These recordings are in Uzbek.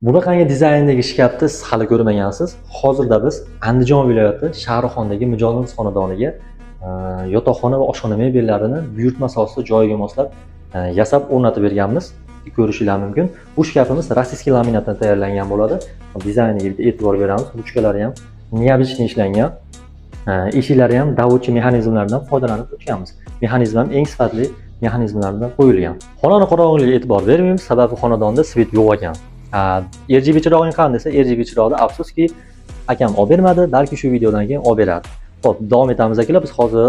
Bunaqangi dizayndagi shkafni siz hali ko'rmagansiz. Hozirda biz Andijon viloyati Shahrixondagi Mijozimiz xonadoniga yotoqxona va oshxona mebellarini buyurtma asosida joyiga moslab yasab o'rnatib berganmiz. Ko'rishingiz mumkin. Bu shkafimiz rossiyskiy laminatdan tayyorlangan bo'ladi. Dizayniga bitta e'tibor beramiz. Ruchkalari ham neobычный ishlangan. Eshiklari ham davotchi mexanizmlardan foydalanib o'tganmiz. Mexanizm ham eng sifatli mexanizmlardan qo'yilgan. Xonani qorong'iligiga e'tibor bermaymiz, sababi xonadonda svet yo'q ekan. RGB chirog'ing qani desa, RGB chirog'ni afsuski akam olib bermadi, balki shu videodan keyin olib beradi. Xo'p, davom etamiz akalar. Biz hozir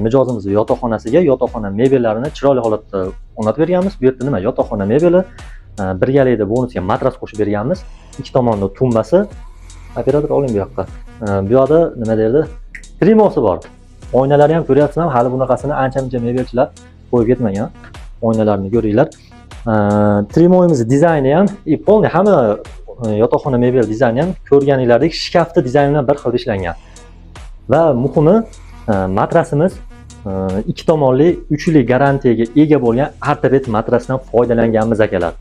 mijozimizning yotoqxonasiga yotoqxona mebellarini chiroyli holatda o'rnatib berganmiz. Bu yerda nima? Yotoqxona mebeli, birgalikda bonusga matras qo'shib berganmiz. Ikki tomonda tumbasi. Operator oling bu yoqqa. Bu yoqda nima derdi? Trimosi bor. Oynalari ham ko'ryapsizmi? Hali bunaqasini ancha-muncha mebelchilar qo'yib ketmagan. Oynalarni ko'ringlar. Trimoyimiz dizayni ham polniy hamma yotoqxona mebel dizayni ham ko'rganinglardek shkafni dizayni bilan bir xil ishlangan. Va muhimi, matrasimiz ikki tomonli 3 yillik garantiyaga ega bo'lgan ortoped matrasdan foydalanganmiz akalar.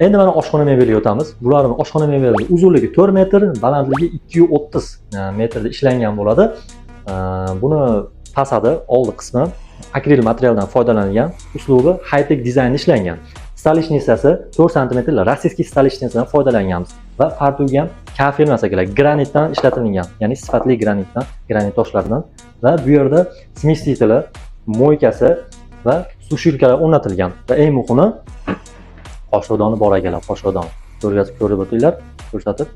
Endi mana oshxona mebeliga o'tamiz. Bularning oshxona mebeli uzunligi 4 metr, balandligi 230 metrda ishlangan bo'ladi. Buni fasadi, oldi qismi akril materialdan foydalanilgan, uslubi high-tech dizaynda ishlangan. Stolishnisasi 4 sm rossiyskiy stolishnisadan foydalanganmiz va fartugi ham kafe emas akalar, granitdan ishlatilgan, ya'ni sifatli granitdan, granit toshlardan va bu yerda smesiteli, moykasi va sushilkalar o'rnatilgan va eng muhimi qoshodoni bor akalar, qoshodon. Ko'rib o'tinglar, ko'rsatib.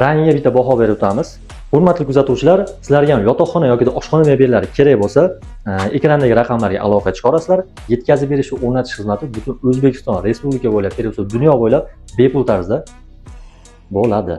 Rangiga bitta baho berib o'tamiz. Hurmatli kuzatuvchilar, sizlarga ham yotoqxona yoki oshxona mebellari kerak bo'lsa, ekrandagi raqamlarga aloqa chiqarasizlar. Yetkazib berish va o'rnatish xizmati butun O'zbekiston Respublika bo'ylab, dunyo bo'ylab bepul tarzda bo'ladi.